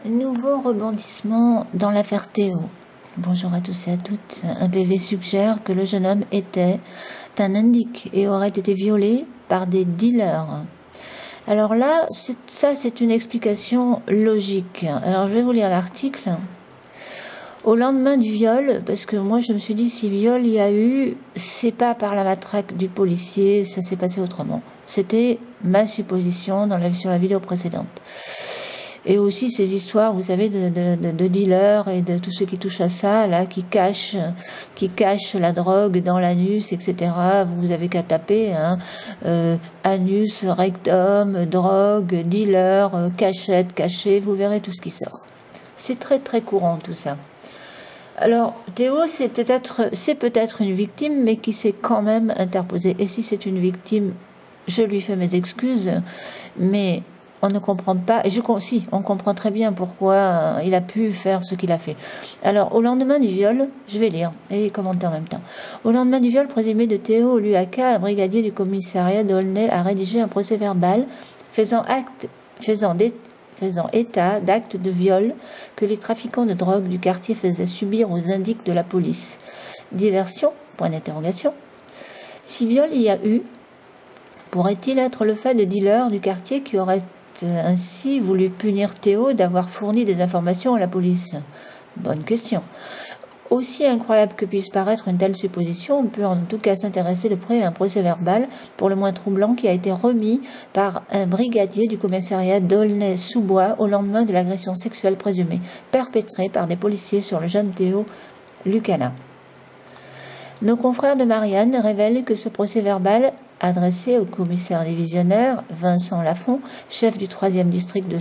Nouveau rebondissement dans l'affaire Théo. Bonjour à tous et à toutes. Un PV suggère que le jeune homme était un indique et aurait été violé par des dealers. Alors là, c'est une explication logique. Alors je vais vous lire l'article. Au lendemain du viol, parce que moi je me suis dit si viol il y a eu, c'est pas par la matraque du policier, ça s'est passé autrement. C'était ma supposition sur la vidéo précédente. Et aussi ces histoires, vous savez, de dealers et de tous ceux qui touchent à ça, là, qui cachent la drogue dans l'anus, etc. Vous avez qu'à taper, hein, anus, rectum, drogue, dealer, cachette, cachet, vous verrez tout ce qui sort. C'est très très courant tout ça. Alors, Théo, c'est peut-être une victime, mais qui s'est quand même interposée. Et si c'est une victime, je lui fais mes excuses, mais on ne comprend pas, et on comprend très bien pourquoi il a pu faire ce qu'il a fait. Alors, au lendemain du viol, je vais lire et commenter en même temps. Au lendemain du viol présumé de Théo Luaka, un brigadier du commissariat d'Aulnay a rédigé un procès-verbal faisant état d'actes de viol que les trafiquants de drogue du quartier faisaient subir aux indiques de la police. Diversion, point d'interrogation. Si viol il y a eu, pourrait-il être le fait de dealers du quartier qui auraient ainsi voulu punir Théo d'avoir fourni des informations à la police? Bonne question. Aussi incroyable que puisse paraître une telle supposition, on peut en tout cas s'intéresser de près à un procès-verbal pour le moins troublant qui a été remis par un brigadier du commissariat d'Aulnay-sous-Bois au lendemain de l'agression sexuelle présumée perpétrée par des policiers sur le jeune Théo Lucana. Nos confrères de Marianne révèlent que ce procès-verbal, adressé au commissaire divisionnaire Vincent Lafont, chef du 3e district de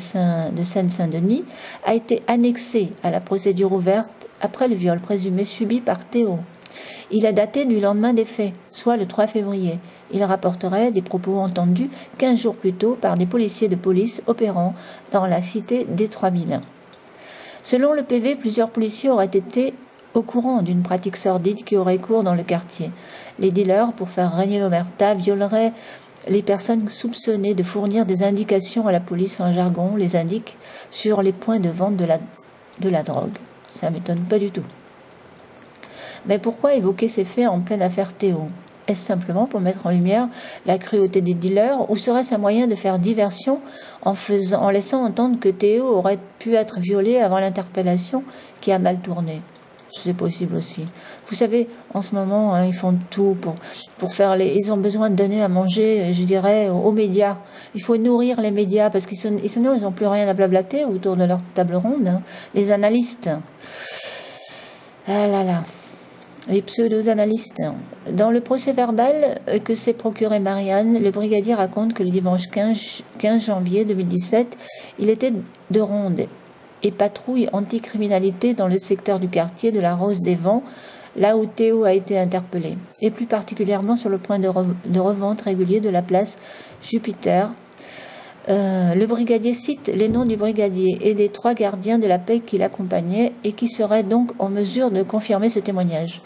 Seine-Saint-Denis, a été annexé à la procédure ouverte après le viol présumé subi par Théo. Il est daté du lendemain des faits, soit le 3 février. Il rapporterait des propos entendus 15 jours plus tôt par des policiers de police opérant dans la cité des 3000. Selon le PV, plusieurs policiers auraient été au courant d'une pratique sordide qui aurait cours dans le quartier. Les dealers, pour faire régner l'omerta, violeraient les personnes soupçonnées de fournir des indications à la police en jargon, les indiques, sur les points de vente de la drogue. Ça ne m'étonne pas du tout. Mais pourquoi évoquer ces faits en pleine affaire Théo? Est-ce simplement pour mettre en lumière la cruauté des dealers ou serait-ce un moyen de faire diversion en laissant entendre que Théo aurait pu être violé avant l'interpellation qui a mal tourné? C'est possible aussi. Vous savez, en ce moment, hein, ils font tout pour faire ils ont besoin de donner à manger, je dirais, aux médias. Il faut nourrir les médias parce qu'ils sinon ils n'ont plus rien à blablater autour de leur table ronde. Hein. Les analystes. Ah là là. Les pseudo-analystes. Dans le procès-verbal que s'est procuré Marianne, le brigadier raconte que le dimanche 15 janvier 2017, il était de ronde et patrouille anticriminalité dans le secteur du quartier de la Rose des Vents, là où Théo a été interpellé, et plus particulièrement sur le point de revente régulier de la place Jupiter. Le brigadier cite les noms du brigadier et des 3 gardiens de la paix qui l'accompagnaient et qui seraient donc en mesure de confirmer ce témoignage.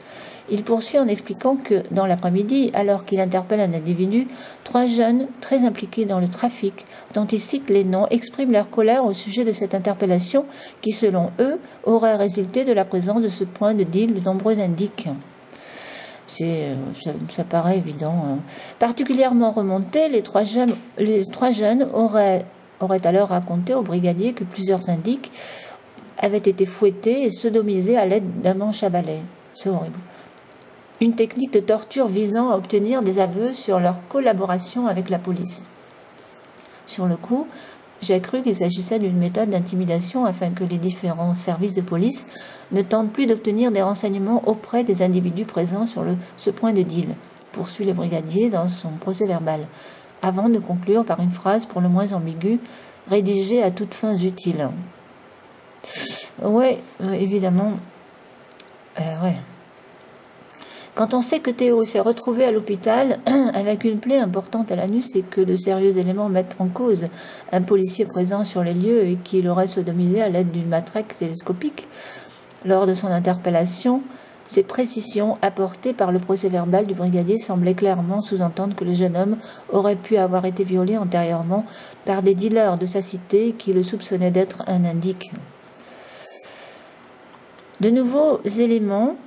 Il poursuit en expliquant que, dans l'après-midi, alors qu'il interpelle un individu, 3 jeunes très impliqués dans le trafic, dont il cite les noms, expriment leur colère au sujet de cette interpellation qui, selon eux, aurait résulté de la présence de ce point de deal de nombreux indiques. Ça paraît évident. Hein. Particulièrement remontés, les trois jeunes auraient alors raconté au brigadier que plusieurs indiques avaient été fouettés et sodomisés à l'aide d'un manche à balai. C'est horrible. Une technique de torture visant à obtenir des aveux sur leur collaboration avec la police. Sur le coup, j'ai cru qu'il s'agissait d'une méthode d'intimidation afin que les différents services de police ne tentent plus d'obtenir des renseignements auprès des individus présents sur ce point de deal, poursuit le brigadier dans son procès-verbal, avant de conclure par une phrase pour le moins ambiguë, rédigée à toutes fins utiles. Oui, évidemment. Ouais. Quand on sait que Théo s'est retrouvé à l'hôpital avec une plaie importante à l'anus et que de sérieux éléments mettent en cause un policier présent sur les lieux et qui l'aurait sodomisé à l'aide d'une matraque télescopique lors de son interpellation, Ces précisions apportées par le procès-verbal du brigadier semblaient clairement sous-entendre que le jeune homme aurait pu avoir été violé antérieurement par des dealers de sa cité qui le soupçonnaient d'être un indique. De nouveaux éléments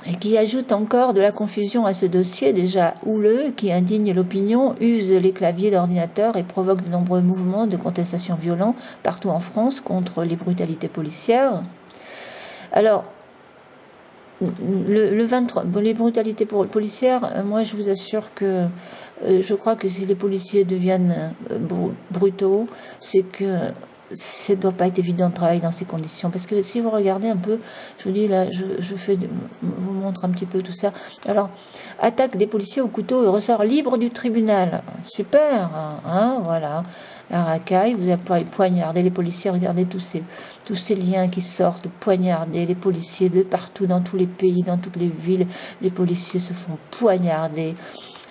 et qui ajoutent encore de la confusion à ce dossier déjà houleux, qui indigne l'opinion, use les claviers d'ordinateur et provoque de nombreux mouvements de contestation violents partout en France contre les brutalités policières. Alors, le 23, bon, les brutalités policières, moi je vous assure que je crois que si les policiers deviennent brutaux, c'est que ça ne doit pas être évident de travailler dans ces conditions. Parce que si vous regardez un peu, je vous dis là, vous montre un petit peu tout ça. Alors, attaque des policiers au couteau et ressort libre du tribunal. Super, hein, voilà. La racaille, vous avez poignardé les policiers, regardez tous ces liens qui sortent, poignarder les policiers de partout, dans tous les pays, dans toutes les villes, les policiers se font poignarder.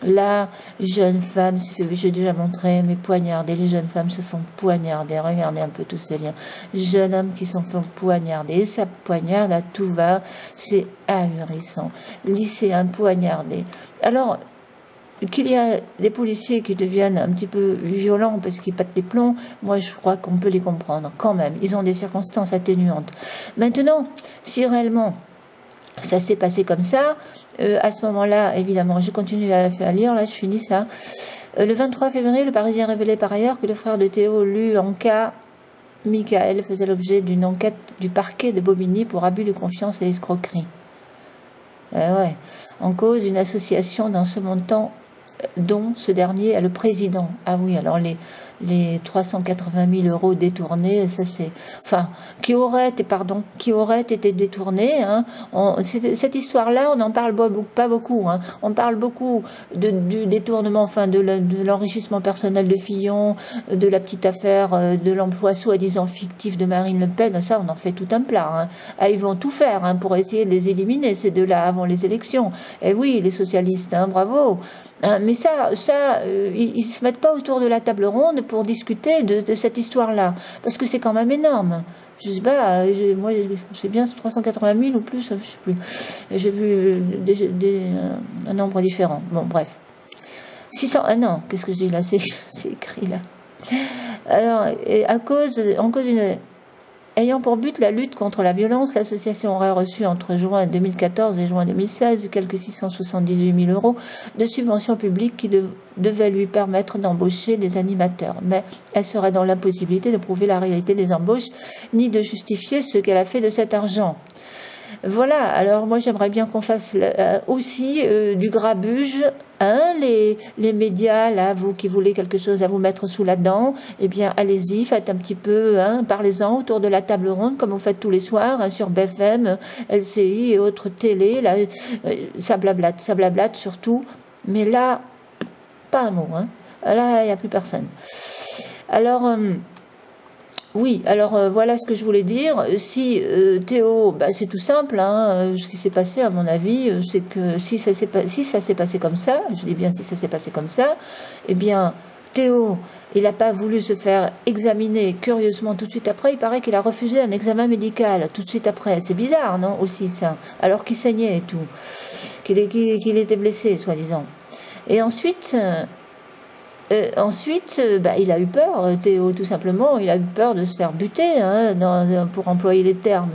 La jeune femme, j'ai déjà montré, mais poignarder, les jeunes femmes se font poignarder, regardez un peu tous ces liens. Jeunes hommes qui se font poignarder, et ça poignarde à tout va, c'est ahurissant. Lycéens poignardés. Alors, qu'il y a des policiers qui deviennent un petit peu violents parce qu'ils pètent les plombs, moi je crois qu'on peut les comprendre quand même. Ils ont des circonstances atténuantes. Maintenant, si réellement ça s'est passé comme ça, à ce moment-là, évidemment, je continue à lire, là je finis ça. Le 23 février, le Parisien révélait par ailleurs que le frère de Théo, Lu Anka Michael, faisait l'objet d'une enquête du parquet de Bobigny pour abus de confiance et escroquerie. Ouais. En cause, une association dans ce montant dont ce dernier est le président. Ah oui, alors les 380 000 euros détournés, ça c'est... Enfin, qui auraient été détournés. Hein. Cette histoire-là, on n'en parle pas beaucoup. Hein. On parle beaucoup du détournement, enfin de l'enrichissement personnel de Fillon, de la petite affaire de l'emploi soi-disant fictif de Marine Le Pen. Ça, on en fait tout un plat. Hein. Ah, ils vont tout faire hein, pour essayer de les éliminer, ces deux-là, avant les élections. Et oui, les socialistes, hein, bravo. Mais ça, ils se mettent pas autour de la table ronde pour discuter de cette histoire-là, parce que c'est quand même énorme. Je sais pas, moi, c'est bien 380 000 ou plus, je sais plus. J'ai vu un nombre différent. Bon, bref. 600, ah non, qu'est-ce que je dis là, c'est écrit là. Alors, en cause d'une... Ayant pour but la lutte contre la violence, l'association aurait reçu entre juin 2014 et juin 2016 quelques 678 000 euros de subventions publiques qui devaient lui permettre d'embaucher des animateurs. Mais elle serait dans l'impossibilité de prouver la réalité des embauches, ni de justifier ce qu'elle a fait de cet argent. Voilà, alors moi j'aimerais bien qu'on fasse aussi du grabuge, hein, les médias, là, vous qui voulez quelque chose à vous mettre sous la dent, eh bien allez-y, faites un petit peu, hein, parlez-en autour de la table ronde, comme vous faites tous les soirs, hein, sur BFM, LCI et autres télé, là, ça blablate surtout, mais là, pas un mot, hein, là il n'y a plus personne. Alors... oui, alors voilà ce que je voulais dire. Si Théo, bah, c'est tout simple, hein, ce qui s'est passé à mon avis, c'est que si ça s'est passé comme ça, je dis bien si ça s'est passé comme ça, eh bien Théo, il n'a pas voulu se faire examiner curieusement tout de suite après, il paraît qu'il a refusé un examen médical tout de suite après. C'est bizarre, non, aussi ça, alors qu'il saignait et tout, qu'il était blessé, soi-disant. Et ensuite... bah, il a eu peur, Théo, tout simplement. Il a eu peur de se faire buter, hein, pour employer les termes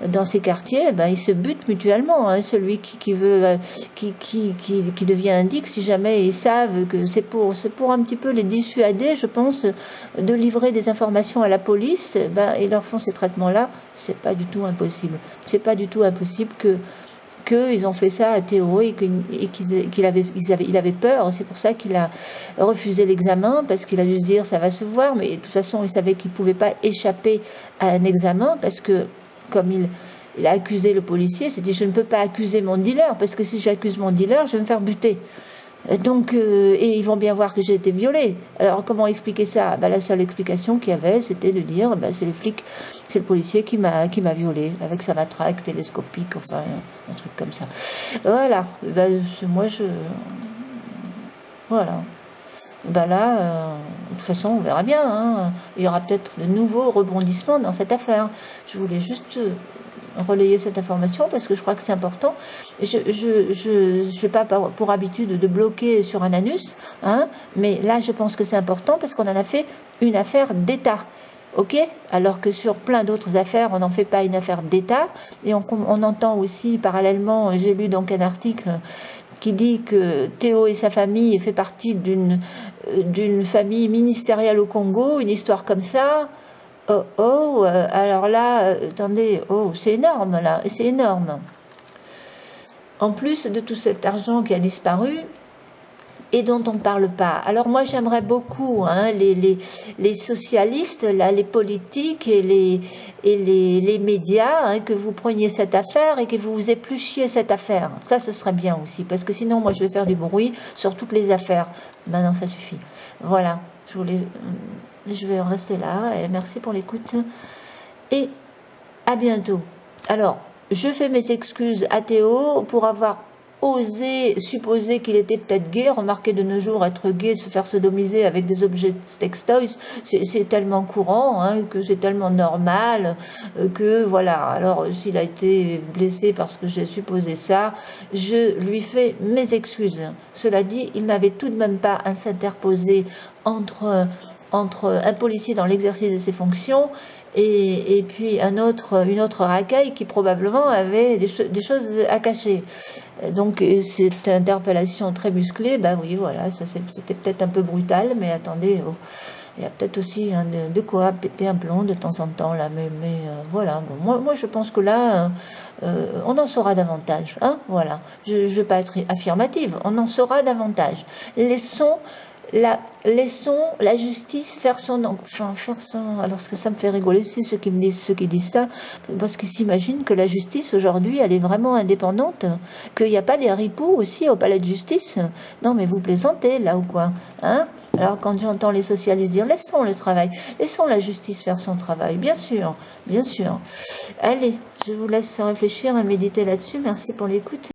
dans ces quartiers. Ben, ils se butent mutuellement. Hein, celui qui devient indique, si jamais ils savent que c'est pour un petit peu les dissuader, je pense, de livrer des informations à la police. Ben, ils leur font ces traitements-là. C'est pas du tout impossible. C'est pas du tout impossible qu'ils ont fait ça à Théo et qu'il avait peur. C'est pour ça qu'il a refusé l'examen, parce qu'il a dû se dire ça va se voir, mais de toute façon il savait qu'il ne pouvait pas échapper à un examen, parce que comme il a accusé le policier, il s'est dit je ne peux pas accuser mon dealer, parce que si j'accuse mon dealer, je vais me faire buter. Donc, et ils vont bien voir que j'ai été violée. Alors, comment expliquer ça? La seule explication qu'il y avait, c'était de dire, c'est les flics, c'est le policier qui m'a violée, avec sa matraque télescopique, enfin, un truc comme ça. Voilà. Moi, voilà. ben là, de toute façon, on verra bien, hein. Il y aura peut-être de nouveaux rebondissements dans cette affaire. Je voulais juste relayer cette information parce que je crois que c'est important. Je n'ai pas pour habitude de bloquer sur un anus, hein, mais là, je pense que c'est important parce qu'on en a fait une affaire d'État. Ok, alors que sur plein d'autres affaires, on n'en fait pas une affaire d'État. Et on entend aussi, parallèlement, j'ai lu donc un article qui dit que Théo et sa famille fait partie d'une famille ministérielle au Congo, une histoire comme ça. Oh, alors là, attendez, oh, c'est énorme là, c'est énorme. En plus de tout cet argent qui a disparu, et dont on ne parle pas. Alors moi j'aimerais beaucoup, hein, les socialistes, là, les politiques et les médias, hein, que vous preniez cette affaire et que vous épluchiez cette affaire. Ça, ce serait bien aussi, parce que sinon moi je vais faire du bruit sur toutes les affaires. Maintenant ça suffit. Voilà, je vais rester là et merci pour l'écoute et à bientôt. Alors, je fais mes excuses à Théo pour avoir osé supposer qu'il était peut-être gay. Remarquez, de nos jours, être gay, se faire sodomiser avec des objets sextoys, c'est tellement courant, hein, que c'est tellement normal, que voilà. Alors, s'il a été blessé parce que j'ai supposé ça, je lui fais mes excuses. Cela dit, il n'avait tout de même pas à s'interposer entre un policier dans l'exercice de ses fonctions et puis une autre racaille qui probablement avait des choses à cacher. Donc cette interpellation très musclée, ben oui, voilà, ça c'était peut-être un peu brutal, mais attendez, oh, il y a peut-être aussi hein, de quoi péter un plomb de temps en temps là, mais voilà. Bon, moi je pense que là, on en saura davantage, hein, voilà. Je ne veux pas être affirmative, on en saura davantage. Laissons la justice faire alors ce que ça me fait rigoler, c'est ceux qui disent ça, parce qu'ils s'imaginent que la justice aujourd'hui, elle est vraiment indépendante, qu'il n'y a pas des ripoux aussi au palais de justice. Non, mais vous plaisantez là ou quoi, hein? Alors quand j'entends les socialistes dire laissons le travail, laissons la justice faire son travail, bien sûr, bien sûr. Allez, je vous laisse réfléchir et méditer là-dessus. Merci pour l'écoute.